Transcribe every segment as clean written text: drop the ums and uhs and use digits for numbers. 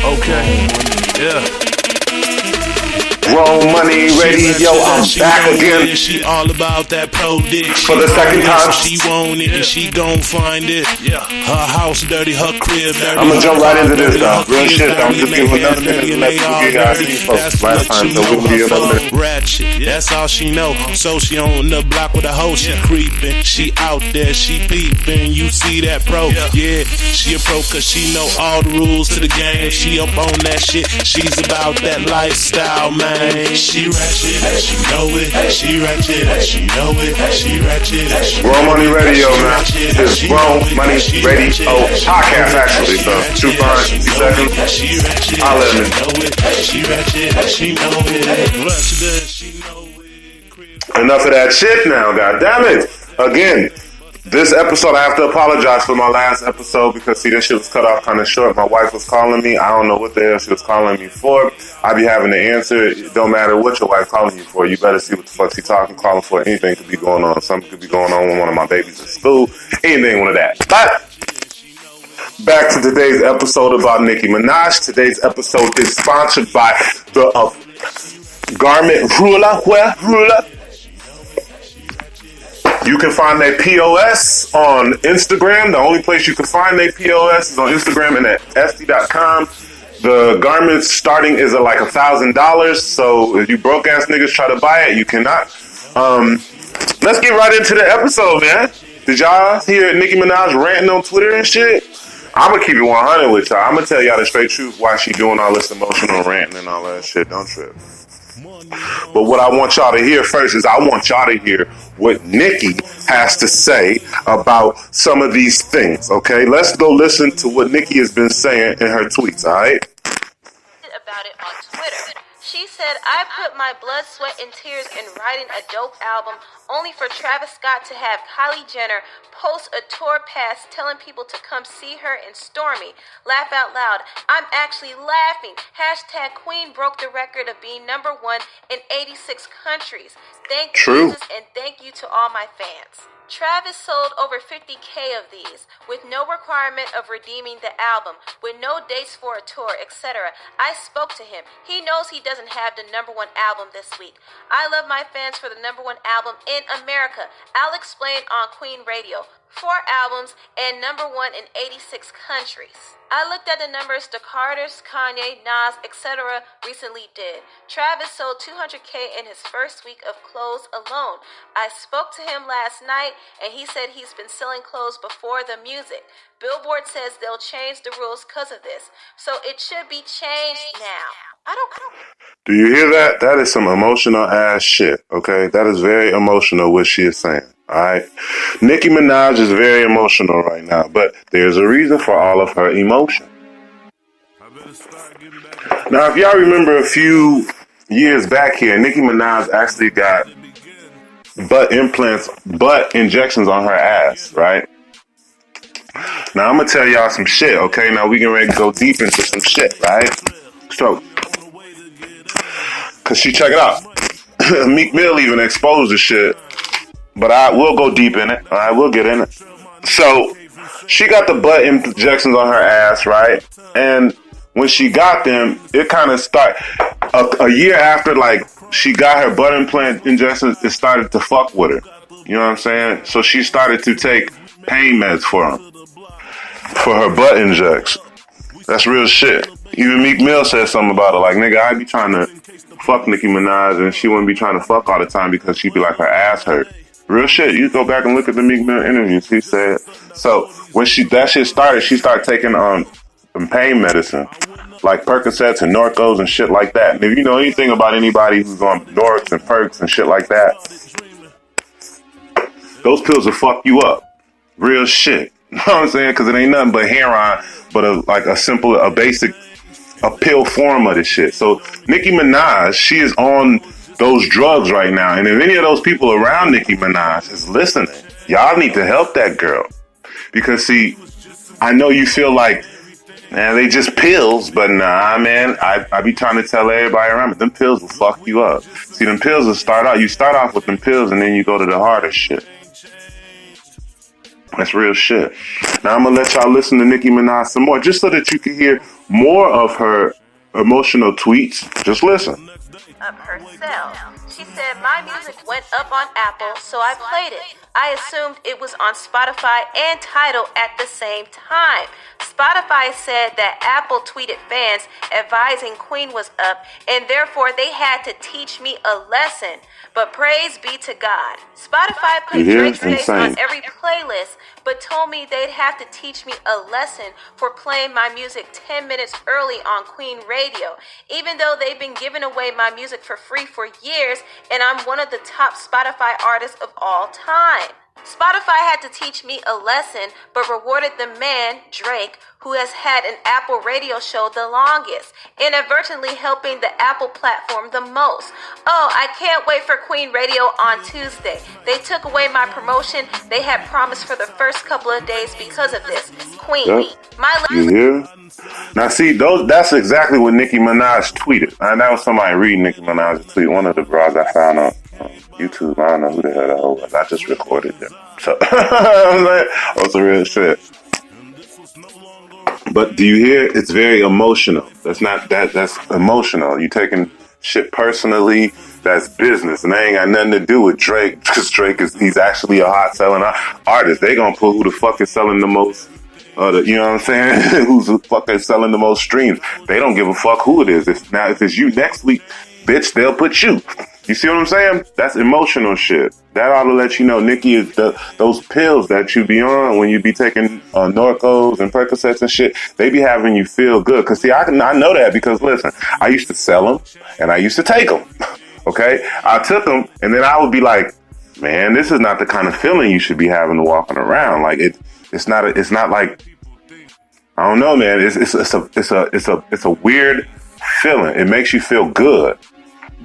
Okay, yeah. Grown Money Radio, I'm back again She all about that pro dick. for the second time. She want it and she gon' find it. Yeah. Her house dirty, her crib dirty. I'm gonna jump right into this though. Real shit, I'm just giving another minute to let people get out of these folks last time, so we'll give you another minute. Ratchet, that's all she know. So she on the block with a hoe, she creeping. She out there, she peeping. You see that pro? Yeah, she a pro cause she know all the rules to the game. She up on that shit, she's about that lifestyle, man. She ratchet and she know it. She ratchet and she know it. She ratchet and she know it. Grown Money Radio, man. It's Grown Money Radio podcast, actually. So 2 parts, 2 seconds. I'll let him. She ratchet and she know it. She know it. Enough of that shit now, god damn it. Again, this episode, I have to apologize for my last episode because, see, this shit was cut off kind of short. My wife was calling me. I don't know what the hell she was calling me for. I be having to answer. It don't matter what your wife calling you for. You better see what the fuck she calling for. Anything could be going on. Something could be going on with one of my babies at school. Anything, one of that. But back to today's episode about Nicki Minaj. Today's episode is sponsored by the Garment Ruler. You can find their POS on Instagram. The only place you can find their POS is on Instagram and at Etsy.com. The garments starting is at like $1,000. So if you broke ass niggas try to buy it, you cannot. Let's get right into the episode, man. Did y'all hear Nicki Minaj ranting on Twitter and shit? I'm gonna keep it 100 with y'all. I'm gonna tell y'all the straight truth why she doing all this emotional ranting and all that shit. Don't trip. But what I want y'all to hear first is I want y'all to hear what Nicki has to say about some of these things, okay? Let's go listen to what Nicki has been saying in her tweets, all right? About it on Twitter. She said, I put my blood, sweat, and tears in writing a dope album only for Travis Scott to have Kyliejenner post a tour pass telling people to come see her in Stormy. Laugh out loud. I'm actually laughing. Hashtag Queen broke the record of being #1 in 86 countries. Thank True. Jesus and thank you to all my fans. Travis sold over 50K of these, with no requirement of redeeming the album, with no dates for a tour, etc. I spoke to him. He knows he doesn't have the #1 album this week. I love my fans for the #1 album in America. I'll explain on Queen Radio. 4 albums and #1 in 86 countries. I looked at the numbers the Carters, Kanye, Nas, etc. recently did. Travis sold 200K in his first week of clothes alone. I spoke to him last night and he said he's been selling clothes before the music. Billboard says they'll change the rules because of this. So it should be changed now. I don't. Do you hear that? That is some emotional ass shit, okay? That is very emotional what she is saying, alright? Nicki Minaj is very emotional right now, but there's a reason for all of her emotion. Now, if y'all remember a few years back here, Nicki Minaj actually got butt injections on her ass, right? Now, I'm going to tell y'all some shit, okay? Now, we can ready to go deep into some shit, right? So, because check it out. Meek Mill even exposed the shit, but I will go deep in it. All right, we'll get in it. So, she got the butt injections on her ass, right? And when she got them, it kind of started, a year after, like, she got her butt implant injections, it started to fuck with her. You know what I'm saying? So she started to take pain meds for her butt injection. That's real shit. Even Meek Mill said something about it. Like, nigga, I be trying to fuck Nicki Minaj and she wouldn't be trying to fuck all the time because she'd be like, her ass hurt. Real shit. You go back and look at the Meek Mill interviews. He said, so when that shit started, she started taking some pain medicine, like Percocets and Norcos and shit like that. And if you know anything about anybody who's on Norcs and Percs and shit like that, those pills will fuck you up. Real shit. You know what I'm saying? Because it ain't nothing but heroin, but a basic pill form of this shit. So Nicki Minaj, she is on those drugs right now. And if any of those people around Nicki Minaj is listening, y'all need to help that girl. Because, see, I know you feel like, man, they just pills, but nah, man, I be trying to tell everybody around me, them pills will fuck you up. See, them pills will you start off with them pills and then you go to the harder shit. That's real shit. Now I'm gonna let y'all listen to Nicki Minaj some more, just so that you can hear more of her emotional tweets. Just listen. Up herself. She said, my music went up on Apple, so I played it. I assumed it was on Spotify and Tidal at the same time. Spotify said that Apple tweeted fans advising Queen was up, and therefore they had to teach me a lesson. But praise be to God. Spotify put Drake's face on every playlist, but told me they'd have to teach me a lesson for playing my music 10 minutes early on Queen Radio, even though they've been giving away my music for free for years, and I'm one of the top Spotify artists of all time. Spotify had to teach me a lesson, but rewarded the man, Drake, who has had an Apple radio show the longest, inadvertently helping the Apple platform the most. Oh, I can't wait for Queen Radio on Tuesday. They took away my promotion they had promised for the first couple of days because of this. Queen Week. You hear? Now see, that's exactly what Nicki Minaj tweeted. And that was somebody reading Nicki Minaj's tweet. One of the bras I found on YouTube. I don't know who the hell that whole was. I just recorded them. So, I'm like, oh, some real shit. But do you hear? It's very emotional. That's emotional. You taking shit personally. That's business. And they ain't got nothing to do with Drake. Because he's actually a hot selling artist. They gonna put who the fuck is selling the most. You know what I'm saying? Who's the fuck is selling the most streams? They don't give a fuck who it is. If it's you next week, bitch, they'll put you. You see what I'm saying? That's emotional shit. That ought to let you know, Nicki, is those pills that you be on when you be taking Norcos and Percocets and shit, they be having you feel good. Because, see, I know that because, listen, I used to sell them and I used to take them. Okay? I took them and then I would be like, man, this is not the kind of feeling you should be having walking around. Like, it's not like, I don't know, man. It's a weird feeling. It makes you feel good.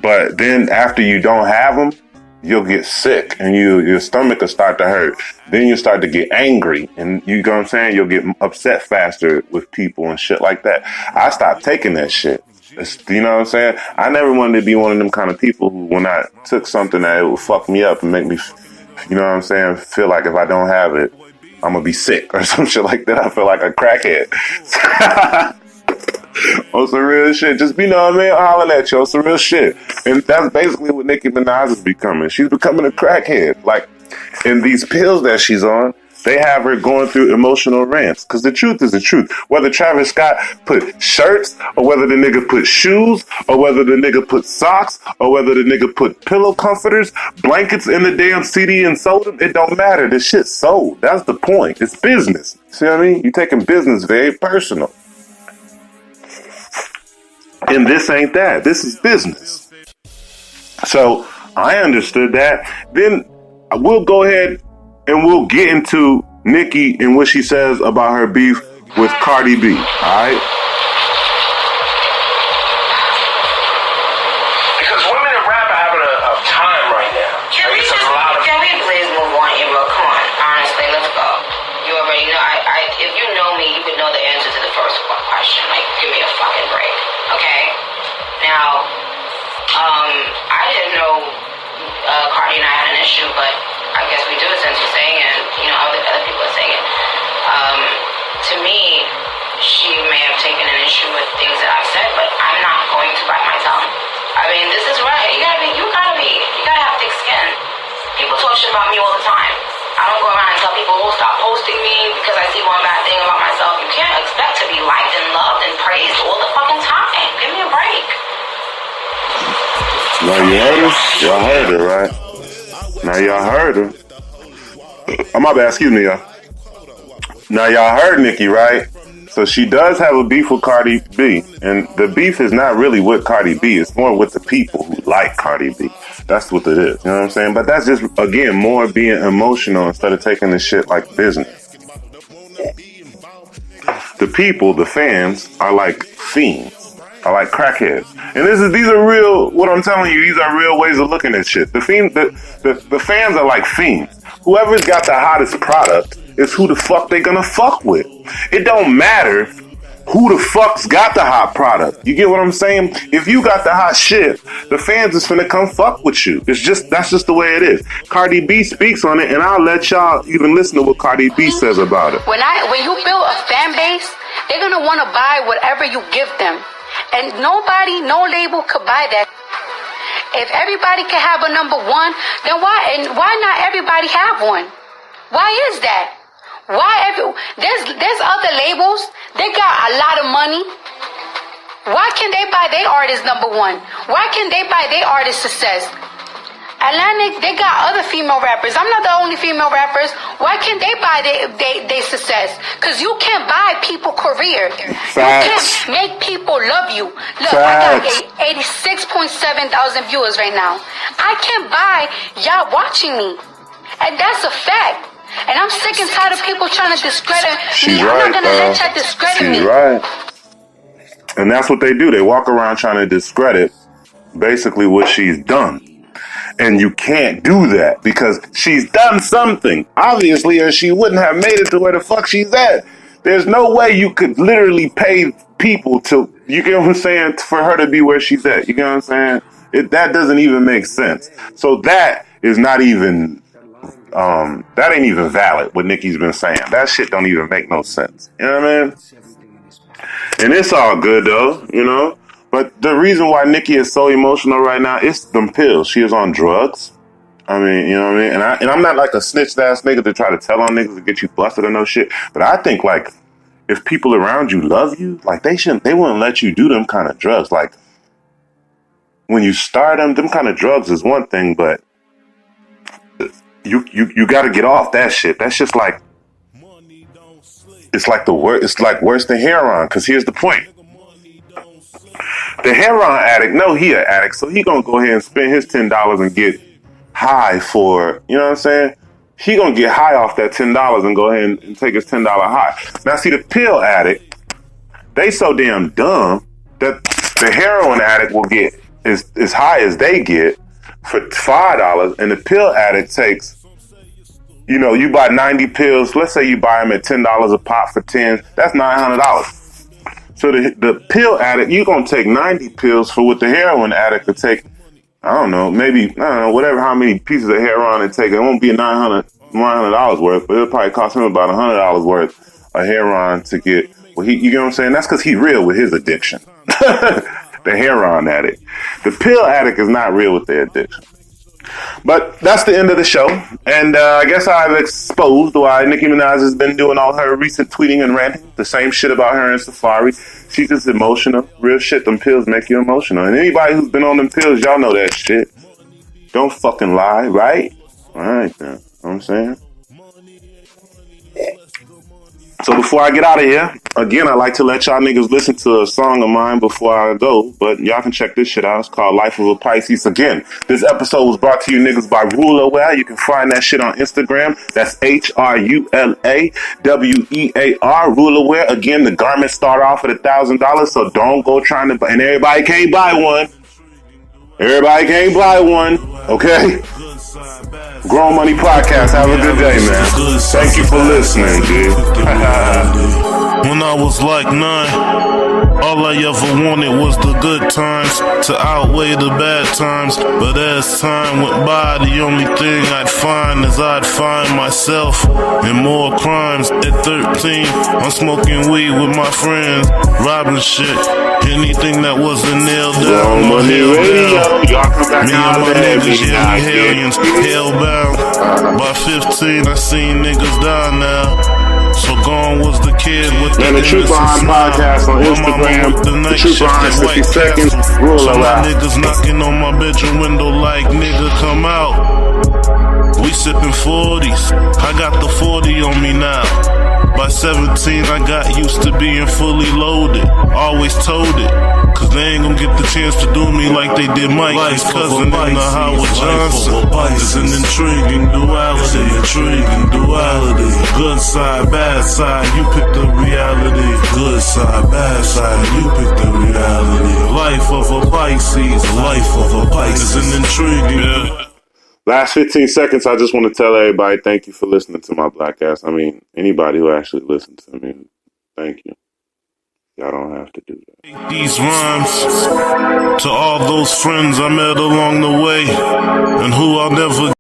But then after you don't have them, you'll get sick and your stomach will start to hurt. Then you start to get angry and you know what I'm saying? You'll get upset faster with people and shit like that. I stopped taking that shit. You know what I'm saying? I never wanted to be one of them kind of people who, when I took something that it would fuck me up and make me, you know what I'm saying, feel like if I don't have it, I'm going to be sick or some shit like that. I feel like a crackhead. On some real shit. Just be, know what I mean? Hollering at you on some real shit. And that's basically what Nicki Minaj is becoming. She's becoming a crackhead. Like, in these pills that she's on, they have her going through emotional rants. Because the truth is the truth. Whether Travis Scott put shirts, or whether the nigga put shoes, or whether the nigga put socks, or whether the nigga put pillow comforters, blankets in the damn CD and sold them, it don't matter. The shit sold. That's the point. It's business. See what I mean? You're taking business very personal. And this ain't that. This is business. So I understood that. Then we'll go ahead and we'll get into Nicki and what she says about her beef with Cardi B. All right? Because women in rap are having a time right now. Can we please move on, Ebro? Come on. Honestly, let's go. You already know. If you know me, you would know the answer to the first question. Like, give me a fucking break. Okay? Now, I didn't know Cardi and I had an issue, but I guess we do since you're saying it, and, other people are saying it. To me, she may have taken an issue with things that I've said, but I'm not going to bite my tongue. I mean, this is right. You gotta have thick skin. People talk shit about me all the time. I don't go around and tell people, stop posting me because I see one bad thing about myself. You can't expect to be liked and loved and praised all the fucking time. Give me a break. Now you heard her? Y'all heard her, right? Now y'all heard her. Oh, my bad, excuse me, y'all. Now y'all heard Nicki, right? So she does have a beef with Cardi B. And the beef is not really with Cardi B. It's more with the people who like Cardi B. That's what it is. You know what I'm saying? But that's just, again, more being emotional instead of taking this shit like business. The people, the fans, are like fiends. Are like crackheads. And these are real, what I'm telling you, these are real ways of looking at shit. The fans are like fiends. Whoever's got the hottest product is who the fuck they gonna fuck with. It don't matter who the fuck's got the hot product. You get what I'm saying? If you got the hot shit, the fans is finna come fuck with you. That's just the way it is. Cardi B speaks on it, and I'll let y'all even listen to what Cardi B says about it. When you build a fan base, They're going to want to buy whatever you give them. And nobody, no label could buy that. If everybody can have a number one, then why not everybody have one? Why is that? There's other labels. They got a lot of money. Why can they buy their artist number one? Why can they buy their artist success? Atlantic, they got other female rappers. I'm not the only female rappers. Why can't they buy their success? Because you can't buy people career. Facts. You can't make people love you. Look, Facts. I got 86.7 thousand viewers right now. I can't buy y'all watching me. And that's a fact. And I'm sick and tired of people trying to discredit me. I'm not going to let y'all discredit me. She's right. And that's what they do. They walk around trying to discredit basically what she's done. And you can't do that because she's done something, obviously, or she wouldn't have made it to where the fuck she's at. There's no way you could literally pay people to, you get what I'm saying, for her to be where she's at. You get what I'm saying? That doesn't even make sense. So that is not even, that ain't even valid, what Nicki's been saying. That shit don't even make no sense. You know what I mean? And it's all good though, you know? But the reason why Nicki is so emotional right now is them pills. She is on drugs. I mean, you know what I mean? And I'm not like a snitched ass nigga to try to tell on niggas to get you busted or no shit. But I think like if people around you love you, like they wouldn't let you do them kind of drugs. Like when you start them kind of drugs is one thing, but you got to get off that shit. That's just like, it's like it's like worse than heroin. Cause here's the point. The heroin addict, no, he an addict, so he gonna go ahead and spend his $10 and get high for, you know what I'm saying? He gonna get high off that $10 and go ahead and take his $10 high. Now see, the pill addict, they so damn dumb that the heroin addict will get as high as they get for $5, and the pill addict takes, you know, you buy 90 pills, let's say you buy them at $10 a pop for 10, that's $900. So the pill addict, you're going to take 90 pills for what the heroin addict could take, I don't know, maybe, I don't know, whatever, how many pieces of heroin it take. It won't be $900 worth, but it'll probably cost him about $100 worth of heroin to get, well, you get what I'm saying? That's because he's real with his addiction. The heroin addict. The pill addict is not real with their addiction. But that's the end of the show. And I guess I've exposed why Nicki Minaj has been doing all her recent tweeting and ranting. The same shit about her and Safari. She's just emotional. Real shit. Them pills make you emotional. And anybody who's been on them pills, y'all know that shit. Don't fucking lie, right? Alright then. You know what I'm saying? So before I get out of here, again, I like to let y'all niggas listen to a song of mine before I go, but y'all can check this shit out. It's called Life of a Pisces. Again, this episode was brought to you niggas by Rulerwear. You can find that shit on Instagram. That's HRULAWEAR, Rulerwear. Again, the garments start off at $1,000, so don't go trying to buy, and everybody can't buy one. Everybody can't buy one, okay? Grown Money Podcast. Have a good day, man. Thank you for listening, dude. When I was like 9, all I ever wanted was the good times to outweigh the bad times. But as time went by, the only thing I'd find is I'd find myself in more crimes. At 13, I'm smoking weed with my friends, robbing shit. Anything that wasn't nailed down, Grown Money Radio. Y'all come back me out and my there, niggas, big yeah, we guy. hellions, hellbound. By 15, I seen niggas die now. So gone was the kid with Man, the Truth Behind Podcast on Instagram. The Truth Behind 60 Seconds. Rule so my out. niggas knocking on my bedroom window like, nigga, come out. We sipping 40s. I got the 40 on me now. By 17, I got used to being fully loaded. Always told it. Cause they ain't gonna get the chance to do me like they did Mike, his cousin in the Howard Johnson. It's an intriguing duality. Good side, bad side, you pick the reality. Good side, bad side, you pick the reality. Life of a Pisces, It's an intriguing. Last 15 seconds, I just want to tell everybody thank you for listening to my black ass. I mean, anybody who actually listens to me, thank you. Y'all don't have to do that. These rhymes to all those friends I met along the way and who I'll never